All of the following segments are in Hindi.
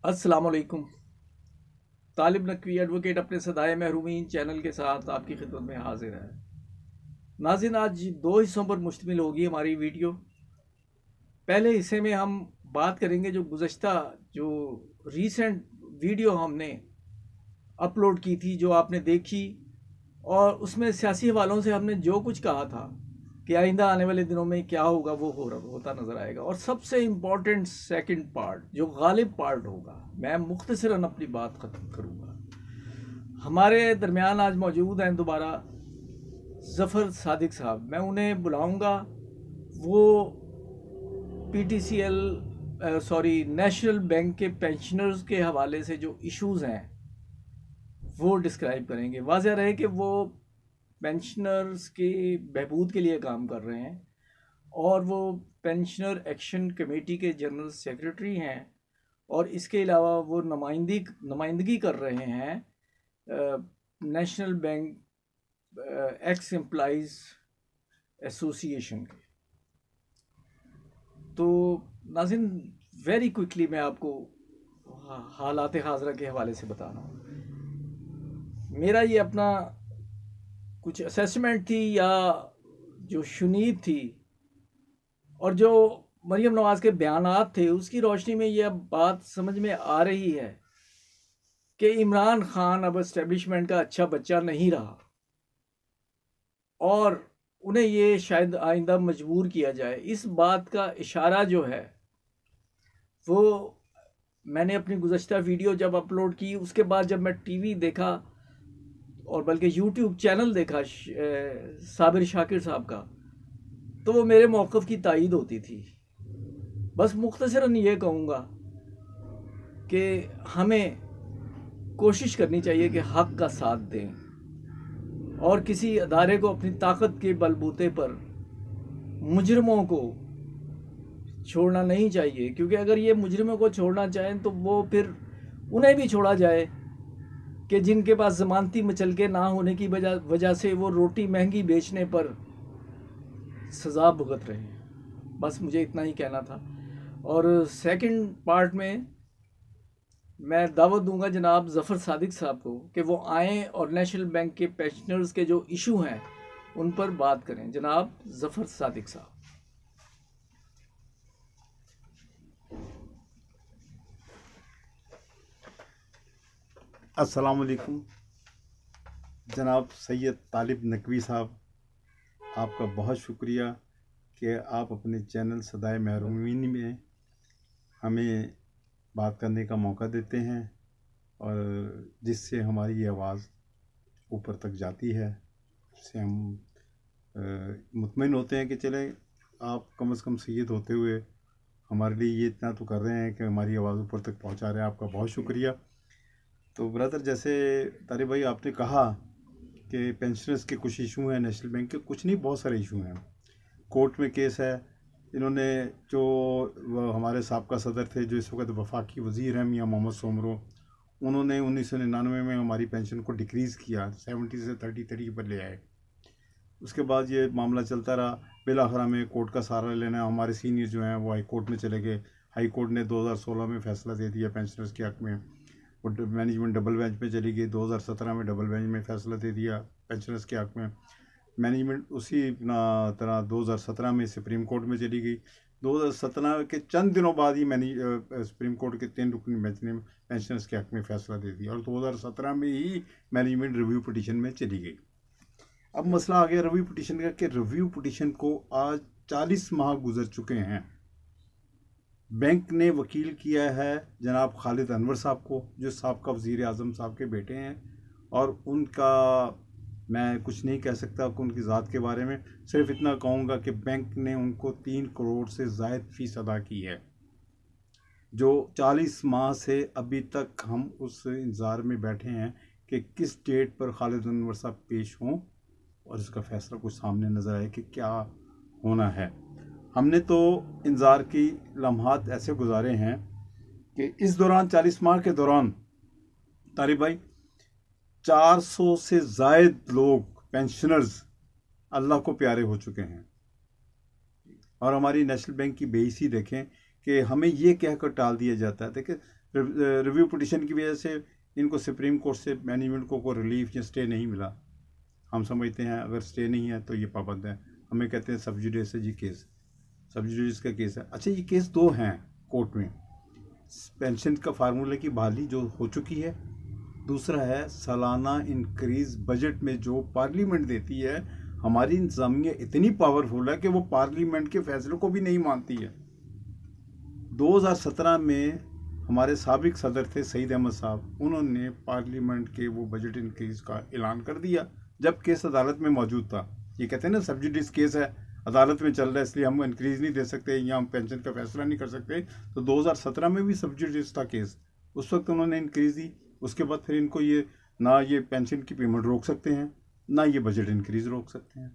अस्सलाम वालेकुम। तालिब नकवी एडवोकेट अपने सदाए महरूमीन चैनल के साथ आपकी खिदमत में हाजिर है। नाज़रीन, आज दो हिस्सों पर मुश्तमिल होगी हमारी वीडियो। पहले हिस्से में हम बात करेंगे जो रीसेंट वीडियो हमने अपलोड की थी, जो आपने देखी, और उसमें सियासी हवालों से हमने जो कुछ कहा था कि आइंदा आने वाले दिनों में क्या होगा वो होता नज़र आएगा। और सबसे इम्पॉर्टेंट सेकंड पार्ट, जो गालिब पार्ट होगा, मैं मुख्तसरन अपनी बात ख़त्म करूँगा। हमारे दरमियान आज मौजूद हैं दोबारा ज़फ़र सादिक साहब। मैं उन्हें बुलाऊंगा। वो नेशनल बैंक के पेंशनर्स के हवाले से जो इश्यूज़ हैं वो डिस्क्राइब करेंगे। वाज़ह रहे कि वो पेंशनर्स के बहबूद के लिए काम कर रहे हैं और वो पेंशनर एक्शन कमेटी के जनरल सेक्रेटरी हैं, और इसके अलावा वो नुमाइंदगी कर रहे हैं national bank x employees association के। तो नाज़रीन, वेरी क्विकली मैं आपको हालात हाज़रा के हवाले से बता रहा हूँ। मेरा ये अपना कुछ असेसमेंट थी या जो शुनीद थी और जो मरियम नवाज़ के बयानात थे, उसकी रोशनी में ये बात समझ में आ रही है कि इमरान खान अब एस्टेब्लिशमेंट का अच्छा बच्चा नहीं रहा और उन्हें ये शायद आइंदा मजबूर किया जाए। इस बात का इशारा जो है वो मैंने अपनी गुज़श्ता वीडियो जब अपलोड की, उसके बाद जब मैं टीवी देखा और बल्कि यूट्यूब चैनल देखा साबिर शाकिर साहब का, तो वो मेरे मौक़िफ़ की तायीद होती थी। बस मुख्तसरन ये कहूँगा कि हमें कोशिश करनी चाहिए कि हक़ का साथ दें और किसी अदारे को अपनी ताकत के बलबूते पर मुजरिमों को छोड़ना नहीं चाहिए, क्योंकि अगर ये मुजरिमों को छोड़ना चाहें तो वो फिर उन्हें भी छोड़ा जाए कि जिनके पास ज़मानती मचलके ना होने की वजह से वो रोटी महंगी बेचने पर सज़ा भुगत रहे हैं। बस मुझे इतना ही कहना था। और सेकंड पार्ट में मैं दावत दूंगा जनाब ज़फ़र सादिक साहब को कि वो आएँ और नेशनल बैंक के पेंशनर्स के जो इशू हैं उन पर बात करें। जनाब ज़फ़र सादिक साहब। अस्सलाम वालेकुम जनाब सैयद तालिब नकवी साहब, आपका बहुत शुक्रिया कि आप अपने चैनल सदाए महरूमीन में हमें बात करने का मौका देते हैं और जिससे हमारी ये आवाज़ ऊपर तक जाती है। उससे हम मुतमईन होते हैं कि चले आप कम से कम सैयद होते हुए हमारे लिए ये इतना तो कर रहे हैं कि हमारी आवाज़ ऊपर तक पहुंचा रहे हैं। आपका बहुत शुक्रिया। तो ब्रदर, जैसे तारिब भाई आपने कहा कि पेंशनर्स के कुछ इशू हैं, नेशनल बैंक के कुछ नहीं, बहुत सारे इशू हैं। कोर्ट में केस है। इन्होंने जो हमारे साबका सदर थे, जो इस वक्त वफाकी वज़ीर हैं, मियाँ मोहम्मद सोमरो, उन्होंने 1999 में हमारी पेंशन को डिक्रीज़ किया, 70 से 30 पर ले आए। उसके बाद ये मामला चलता रहा। बिलाखिर में कोर्ट का सहारा लेना, हमारे सीनियर जो हैं वो हाई कोर्ट में चले गए। हाई कोर्ट ने 2016 में फ़ैसला दे दिया पेंशनर्स के हक़ में। वो मैनेजमेंट डबल बेंच पे चली गई। 2017 में डबल बेंच में फ़ैसला दे दिया पेंशनर्स के हक़ में। मैनेजमेंट उसी तरह 2017 में सुप्रीम कोर्ट में चली गई। 2017 के चंद दिनों बाद ही सुप्रीम कोर्ट के 3 रुकनी बेंच ने पेंशनर्स के हक़ में फ़ैसला दे दिया और 2017 में ही मैनेजमेंट रिव्यू पिटीशन में चली गई। अब मसला आ गया रिव्यू पिटीशन का कि रिव्यू पिटीशन को आज 40 माह गुजर चुके हैं। बैंक ने वकील किया है जनाब खालिद अनवर साहब को, जो साबका वज़ीर आज़म साहब के बेटे हैं, और उनका मैं कुछ नहीं कह सकता उनकी ज़ात के बारे में। सिर्फ इतना कहूँगा कि बैंक ने उनको 3 करोड़ से ज़ायद फ़ीस अदा की है, जो 40 माह से अभी तक हम उस इंतज़ार में बैठे हैं कि किस डेट पर खालिद अनवर साहब पेश हों और इसका फ़ैसला कुछ सामने नज़र आए कि क्या होना है। हमने तो इंतज़ार की लम्हात ऐसे गुजारे हैं कि इस दौरान 40 माह के दौरान तारिब भाई 400 से ज़ायद लोग पेंशनर्स अल्लाह को प्यारे हो चुके हैं। और हमारी नेशनल बैंक की बेइज्जती देखें कि हमें ये कहकर टाल दिया जाता है। देखिए रिव्यू पिटिशन की वजह से इनको सुप्रीम कोर्ट से मैनेजमेंट को कोई रिलीफ या स्टे नहीं मिला। हम समझते हैं अगर स्टे नहीं है तो ये पाबंद है। हमें कहते हैं सब जुडिस है जी केस, सब जुडिस का केस है। अच्छा, ये केस दो हैं कोर्ट में, पेंशन का फार्मूले की बहाली जो हो चुकी है, दूसरा है सालाना इंक्रीज बजट में जो पार्लियामेंट देती है। हमारी इंतजामिया इतनी पावरफुल है कि वो पार्लियामेंट के फैसलों को भी नहीं मानती है। 2017 में हमारे साबिक सदर थे सईद अहमद साहब, उन्होंने पार्लियामेंट के वो बजट इंक्रीज का ऐलान कर दिया जब केस अदालत में मौजूद था। ये कहते हैं ना सब जुडिस केस है, अदालत में चल रहा है, इसलिए हम इंक्रीज नहीं दे सकते या हम पेंशन का फैसला नहीं कर सकते। तो 2017 में भी सब जुडिस था केस, उस वक्त उन्होंने इंक्रीज दी। उसके बाद फिर इनको ये ना ये पेंशन की पेमेंट रोक सकते हैं ना ये बजट इंक्रीज रोक सकते हैं।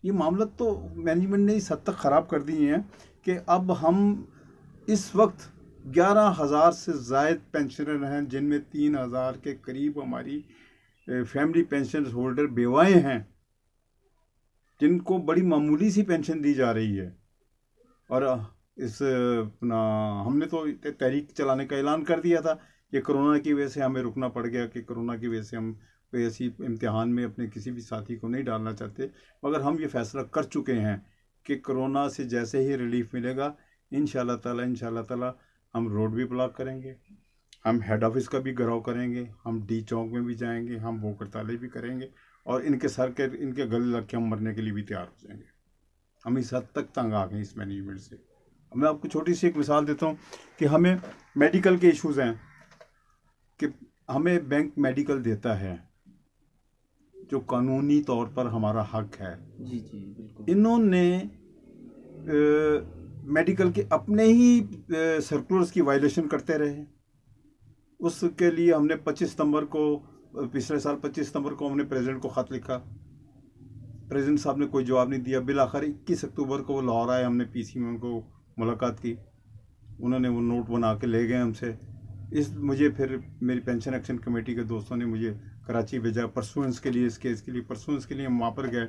ये मामला तो मैनेजमेंट ने इस हद तक ख़राब कर दिए हैं कि अब हम इस वक्त 11,000 से ज़ायद पेंशनर हैं, जिनमें 3,000 के करीब हमारी फैमिली पेंशन होल्डर बेवाएँ हैं, जिनको बड़ी मामूली सी पेंशन दी जा रही है। और इस अपना हमने तो तहरीक चलाने का ऐलान कर दिया था कि कोरोना की वजह से हमें रुकना पड़ गया, कि कोरोना की वजह से हम कोई ऐसी इम्तिहान में अपने किसी भी साथी को नहीं डालना चाहते। मगर हम ये फैसला कर चुके हैं कि कोरोना से जैसे ही रिलीफ मिलेगा इंशाल्लाह ताला हम रोड भी ब्लॉक करेंगे, हम हेड ऑफिस का भी घेराव करेंगे, हम डी चौक में भी जाएंगे, हम भूख हड़तालें भी करेंगे और इनके गले लग के हम मरने के लिए भी तैयार हो जाएंगे। हम इस हद तक तंग आ गए इस मैनेजमेंट से। मैं आपको छोटी सी एक मिसाल देता हूँ कि हमें मेडिकल के इश्यूज़ हैं कि हमें बैंक मेडिकल देता है जो कानूनी तौर पर हमारा हक है। जी जी बिल्कुल। इन्होंने मेडिकल के अपने ही सर्कुलर्स की वायलेशन करते रहे। उसके लिए हमने 25 सितंबर को, पिछले साल 25 सितंबर को हमने प्रेसिडेंट को ख़त लिखा। प्रेसिडेंट साहब ने कोई जवाब नहीं दिया। बिल आखिर 21 अक्टूबर को वो लाहौर आए, हमने पीसी में उनको मुलाकात की, उन्होंने वो नोट बना के ले गए हमसे। मुझे फिर मेरी पेंशन एक्शन कमेटी के दोस्तों ने मुझे कराची भेजा परसुएंस के लिए, इस केस के लिए परसुएंस के लिए हम वहाँ पर गए।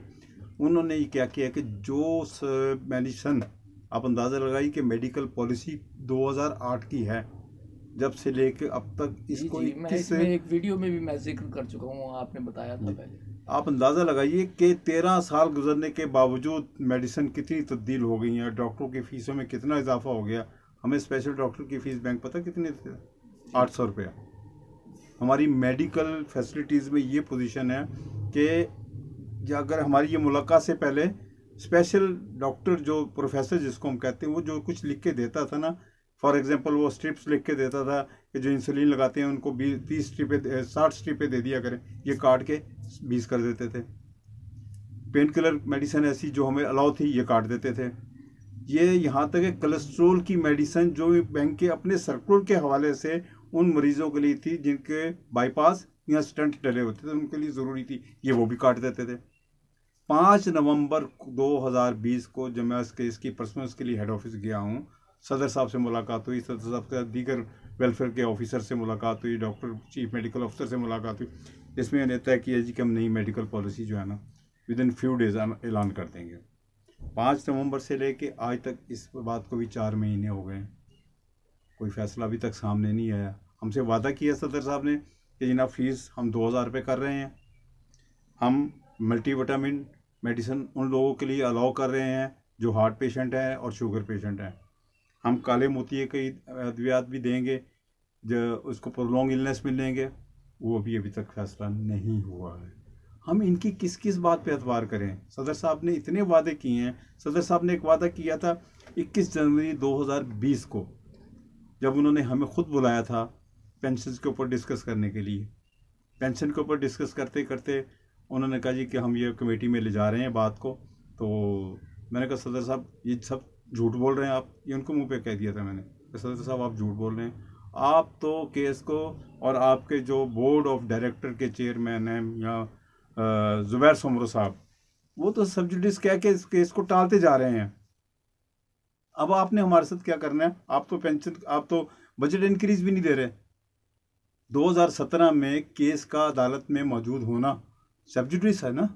उन्होंने ये क्या किया कि जो मेडिसन, आप अंदाज़ा लगाइए कि मेडिकल पॉलिसी 2008 की है, जब से लेके अब तक इसको मैं इसमें एक वीडियो में भी मैं जिक्र कर चुका हूँ, आपने बताया था पहले। आप अंदाज़ा लगाइए कि 13 साल गुजरने के बावजूद मेडिसिन कितनी तब्दील हो गई हैं, डॉक्टरों की फ़ीसों में कितना इजाफा हो गया। हमें स्पेशल डॉक्टर की फ़ीस बैंक पता कितनी थी? 800 रुपया। हमारी मेडिकल फैसिलिटीज़ में ये पोजीशन है कि अगर हमारी ये मुलाकात से पहले स्पेशल डॉक्टर जो प्रोफेसर जिसको हम कहते हैं, वो जो कुछ लिख के देता था ना, फॉर एग्जांपल वो स्ट्रिप्स लिख के देता था कि जो इंसुलिन लगाते हैं उनको 30 स्ट्रिपें 60 स्ट्रिपें दे दिया करें, ये काट के 20 कर देते थे। पेन किलर मेडिसिन ऐसी जो हमें अलाउ थी ये काट देते थे। ये यहाँ तक कि कोलेस्ट्रोल की मेडिसिन जो बैंक के अपने सर्कुलर के हवाले से उन मरीजों के लिए थी जिनके बाईपास या स्टंट डले होते थे, उनके लिए ज़रूरी थी, ये वो भी काट देते थे। 5 नवंबर 2020 को जब मैं इसकी परसों के लिए हेड ऑफिस गया हूँ, सदर साहब से मुलाकात हुई, सदर साहब से दीगर वेलफेयर के ऑफिसर से मुलाकात हुई, डॉक्टर चीफ मेडिकल ऑफिसर से मुलाकात हुई। इसमें मैंने तय किया जी कि हम नई मेडिकल पॉलिसी जो है ना विद इन फ्यू डेज ऐलान कर देंगे। 5 नवंबर से लेके आज तक इस बात को भी 4 महीने हो गए, कोई फैसला अभी तक सामने नहीं आया। हमसे वादा किया सदर साहब ने कि जनाब फीस हम 2000 रुपये कर रहे हैं, हम मल्टीविटामिन मेडिसिन उन लोगों के लिए अलाउ कर रहे हैं जो हार्ट पेशेंट हैं और शुगर पेशेंट हैं, हम काले मोतिये के अद्वियात भी देंगे जो उसको प्रोलॉन्ग इलनेस मिलेंगे, वो भी अभी तक फैसला नहीं हुआ है। हम इनकी किस किस बात पे एतबार करें? सदर साहब ने इतने वादे किए हैं। सदर साहब ने एक वादा किया था 21 जनवरी 2020 को, जब उन्होंने हमें ख़ुद बुलाया था पेंशन के ऊपर डिस्कस करने के लिए। पेंशन के ऊपर डिस्कस करते करते उन्होंने कहा जी कि हम ये कमेटी में ले जा रहे हैं बात को। तो मैंने कहा सदर साहब ये सब झूठ बोल रहे हैं आप, ये उनको मुंह पे कह दिया था मैंने, सदर साहब आप झूठ बोल रहे हैं। आप तो केस को, और आपके जो बोर्ड ऑफ डायरेक्टर के चेयरमैन हैं या जुबैर समरो साहब, वो तो सब जुडिस कह के इस केस को टालते जा रहे हैं। अब आपने हमारे साथ क्या करना है? आप तो पेंशन, आप तो बजट इंक्रीज भी नहीं दे रहे। 2017 में केस का अदालत में मौजूद होना सब जुडिस है ना।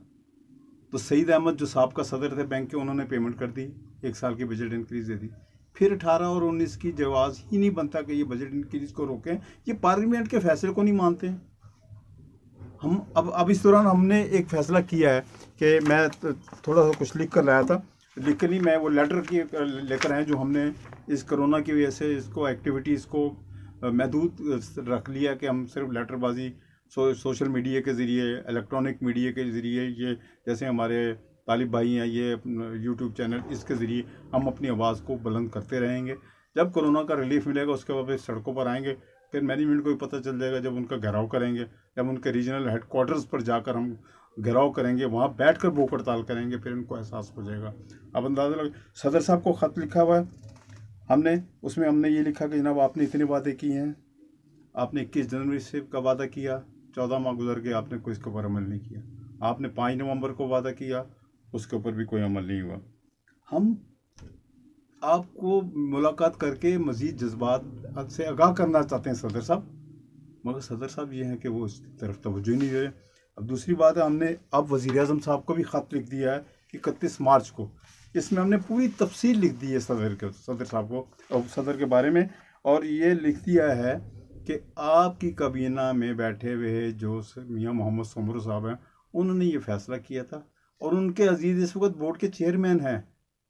तो सईद अहमद जो साहब का सदर थे बैंक के, उन्होंने पेमेंट कर दी, 1 साल की बजट इंक्रीज दे दी। फिर 18 और 19 की जवाब ही नहीं बनता कि ये बजट इंक्रीज को रोकें। ये पार्लियामेंट के फैसले को नहीं मानते हैं। हम अब इस दौरान हमने एक फैसला किया है कि मैं थोड़ा सा कुछ लिख कर लाया था, लिख कर नहीं, मैं वो लेटर की लेकर आए जो हमने इस कोरोना की वजह से इसको एक्टिविटीज़ को महदूद रख लिया कि हम सिर्फ लेटरबाजी सोशल मीडिया के ज़रिए, इलेक्ट्रॉनिक मीडिया के ज़रिए, ये जैसे हमारे तालिब भाई हैं, ये यूट्यूब चैनल, इसके ज़रिए हम अपनी आवाज़ को बुलंद करते रहेंगे। जब कोरोना का रिलीफ मिलेगा उसके बाद फिर सड़कों पर आएंगे, फिर मैनेजमेंट को भी पता चल जाएगा, जब उनका घेराव करेंगे, जब उनके रीजनल हेडक्वार्टर्स पर जाकर हम घेराव करेंगे, वहाँ बैठकर भूख हड़ताल करेंगे, फिर इनको एहसास हो जाएगा। अब अंदाज़ा लगे, सदर साहब को ख़त लिखा हुआ है हमने, उसमें हमने ये लिखा कि जनाब आपने इतने वादे किए हैं, आपने 21 जनवरी से का वादा किया, 14 माह गुजर गए, आपने कोई इसके ऊपर अमल नहीं किया। आपने 5 नवंबर को वादा किया, उसके ऊपर भी कोई अमल नहीं हुआ। हम आपको मुलाकात करके मज़ीद जज्बात से आगाह करना चाहते हैं सदर साहब, मगर सदर साहब ये हैं कि वो इस तरफ तवज्जो ही नहीं दे रहे। अब दूसरी बात है, हमने अब वज़ीर आज़म साहब को भी ख़त लिख दिया है 31 मार्च को, इसमें हमने पूरी तफसील लिख दी है सदर साहब को और सदर के बारे में, और ये लिख दिया है कि आपकी काबीना में बैठे हुए जो मियाँ मोहम्मद समरू साहब हैं, उन्होंने ये फ़ैसला किया था, और उनके अजीज़ इस वक्त बोर्ड के चेयरमैन हैं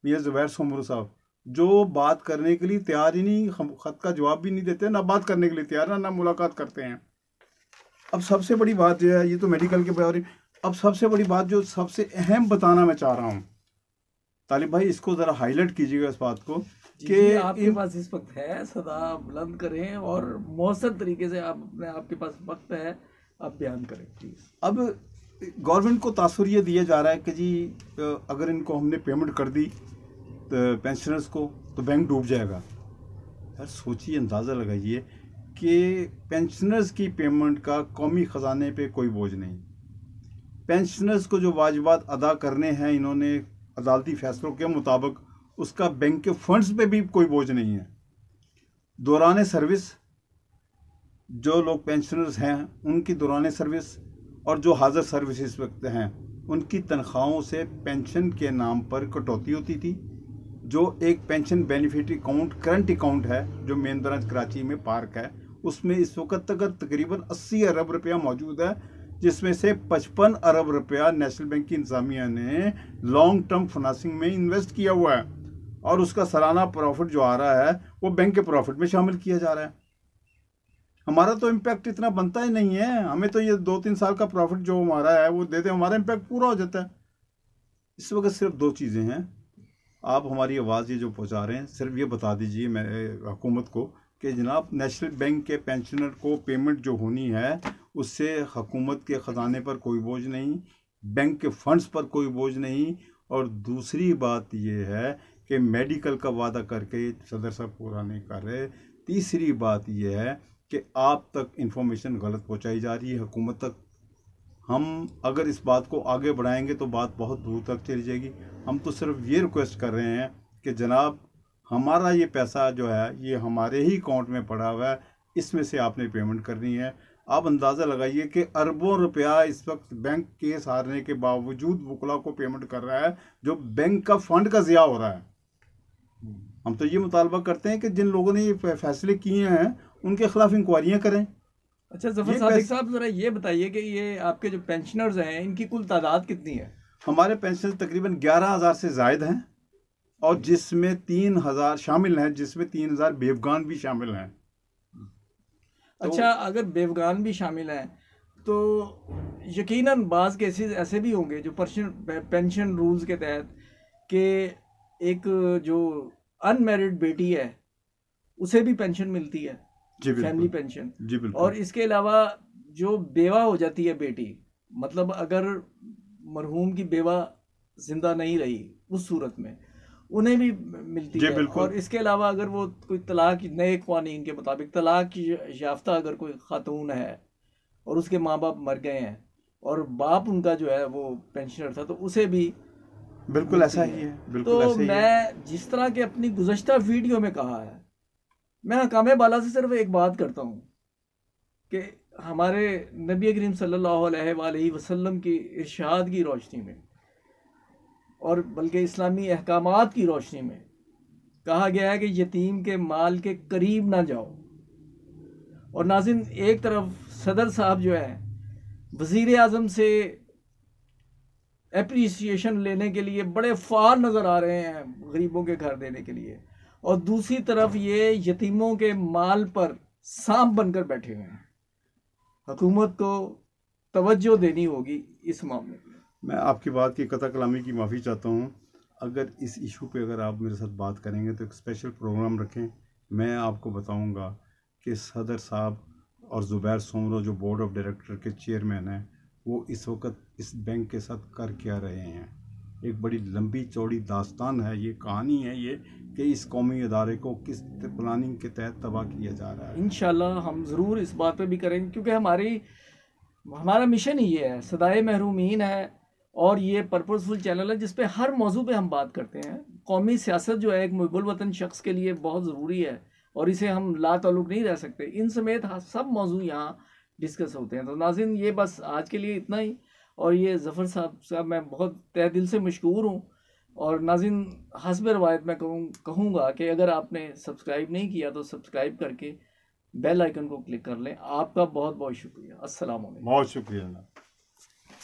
मियाँ ज़ुबैर समरू साहब, जो बात करने के लिए तैयार ही नहीं, ख़त का जवाब भी नहीं देते, ना बात करने के लिए तैयार है, ना मुलाकात करते हैं। अब सबसे बड़ी बात जो है, ये तो मेडिकल के बारे में, अब सबसे बड़ी बात जो सबसे अहम बताना मैं चाह रहा हूँ, तालिब भाई इसको ज़रा हाईलाइट कीजिएगा इस बात को कि आपके पास इस वक्त है, सदा बुलंद करें और मौसर तरीके से आपके पास वक्त है, आप बयान करें प्लीज़। अब गवर्नमेंट को तासुर ये दिया जा रहा है कि जी अगर इनको हमने पेमेंट कर दी तो पेंशनर्स को, तो बैंक डूब जाएगा। यार सोचिए, अंदाज़ा लगाइए कि पेंशनर्स की पेमेंट का कौमी ख़जाने पे कोई बोझ नहीं, पेंशनर्स को जो वाजिबात अदा करने हैं इन्होंने अदालती फैसलों के मुताबिक, उसका बैंक के फंड्स पे भी कोई बोझ नहीं है। दौरान सर्विस जो लोग पेंशनर्स हैं उनकी दौरान सर्विस और जो हाजिर सर्विस इस वक्त हैं उनकी तनख्वाहों से पेंशन के नाम पर कटौती होती थी। जो एक pension benefit account, current account है जो मेन ब्रांच कराची में पार्क है, उसमें इस वक्त तक तकरीबन 80 अरब रुपया मौजूद है, जिसमें से 55 अरब रुपया नेशनल बैंक की इंतजामिया ने लॉन्ग टर्म फाइनेंसिंग में इन्वेस्ट किया हुआ है, और उसका सालाना प्रॉफिट जो आ रहा है वो बैंक के प्रॉफिट में शामिल किया जा रहा है। हमारा तो इम्पैक्ट इतना बनता ही नहीं है, हमें तो ये 2-3 साल का प्रॉफिट जो हमारा है वो दे दे, हमारा इम्पैक्ट पूरा हो जाता है। इस वक्त सिर्फ 2 चीज़ें हैं, आप हमारी आवाज़ ये जो पहुंचा रहे हैं, सिर्फ ये बता दीजिए मेरे हुकूमत को कि जनाब नेशनल बैंक के पेंशनर को पेमेंट जो होनी है उससे हुकूमत के ख़जाने पर कोई बोझ नहीं, बैंक के फंड्स पर कोई बोझ नहीं। और दूसरी बात ये है कि मेडिकल का वादा करके सदर साहब पूरा नहीं कर रहे। तीसरी बात यह है कि आप तक इंफॉर्मेशन गलत पहुंचाई जा रही है हुकूमत तक। हम अगर इस बात को आगे बढ़ाएंगे तो बात बहुत दूर तक चली जाएगी। हम तो सिर्फ ये रिक्वेस्ट कर रहे हैं कि जनाब हमारा ये पैसा जो है ये हमारे ही अकाउंट में पड़ा हुआ है, इसमें से आपने पेमेंट करनी है। आप अंदाज़ा लगाइए कि अरबों रुपया इस वक्त बैंक केस हारने के बावजूद वकला को पेमेंट कर रहा है, जो बैंक का फंड का ज़िया हो रहा है। हम तो ये मुतालबा करते हैं कि जिन लोगों ने ये फैसले किए हैं उनके खिलाफ इंक्वायरियाँ करें। अच्छा जफर सादिक साहब, ज़रा ये बताइए कि ये आपके जो पेंशनर्स हैं इनकी कुल तादाद कितनी है? हमारे पेंशन तकरीबन 11,000 से ज़ायद हैं, और जिसमें 3,000 शामिल हैं, जिसमें 3,000 बेवगान भी शामिल हैं। अच्छा, अगर बेवगान भी शामिल हैं तो यकीनन बाज़ केसेस ऐसे भी होंगे जो पेंशन रूल्स के तहत कि एक जो अनमैरिड बेटी है उसे भी पेंशन मिलती है, फैमिली पेंशन। जी बिल्कुल। और इसके अलावा जो बेवा हो जाती है बेटी, मतलब अगर मरहूम की बेवा जिंदा नहीं रही उस सूरत में उन्हें भी मिलती है। और इसके अलावा अगर वो कोई तलाक, नए क़वानीन के मुताबिक तलाक याफ्ता अगर कोई खातून है और उसके माँ बाप मर गए हैं और बाप उनका जो है वो पेंशनर था, तो उसे भी बिल्कुल ऐसा ही है। बिल्कुल तो ऐसा ही मैं जिस तरह के अपनी गुज़श्ता वीडियो में कहा है, मैं हकाम बाला से सिर्फ एक बात करता हूँ कि हमारे नबी करीम सल्लल्लाहु अलैहि वसल्लम की इरशाद की रोशनी में और बल्कि इस्लामी अहकामात की रोशनी में कहा गया है कि यतीम के माल के करीब ना जाओ। और नाज़रीन, एक तरफ सदर साहब जो है वज़ीर आज़म से एप्रिसिएशन लेने के लिए बड़े फार नज़र आ रहे हैं गरीबों के घर देने के लिए, और दूसरी तरफ ये यतीमों के माल पर सांप बनकर बैठे हुए हैं। हुकूमत को तवज्जो देनी होगी इस मामले में। मैं आपकी बात की कतई कलामी की माफ़ी चाहता हूँ। अगर इस इशू पे अगर आप मेरे साथ बात करेंगे तो एक स्पेशल प्रोग्राम रखें। मैं आपको बताऊंगा कि सदर साहब और ज़ुबैर सोमरो जो बोर्ड ऑफ डायरेक्टर के चेयरमैन हैं, वो इस वक्त इस बैंक के साथ कर क्या रहे हैं। एक बड़ी लंबी चौड़ी दास्तान है, ये कहानी है ये कि इस कौमी अदारे को किस प्लानिंग के तहत तबाह किया जा रहा है। इंशाल्लाह हम ज़रूर इस बात पे भी करेंगे, क्योंकि हमारा मिशन ही ये है, सदाए महरूमीन है, और ये पर्पसफुल चैनल है जिस पे हर मौजू पे हम बात करते हैं। कौमी सियासत जो है एक मुहिब्बुल वतन शख्स के लिए बहुत ज़रूरी है और इसे हम ला ताल्लुक़ नहीं रह सकते। इन समेत सब मौजू यहाँ डिस्कस होते हैं। तो नाज़रीन, ये बस आज के लिए इतना ही। और ये ज़फ़र साहब मैं बहुत तहे दिल से मशकूर हूँ। और नाज़रीन, हस्ब रवायत मैं कहूँगा कि अगर आपने सब्सक्राइब नहीं किया तो सब्सक्राइब करके बेल आइकन को क्लिक कर लें। आपका बहुत बहुत शुक्रिया। अस्सलाम वालेकुम। बहुत शुक्रिया।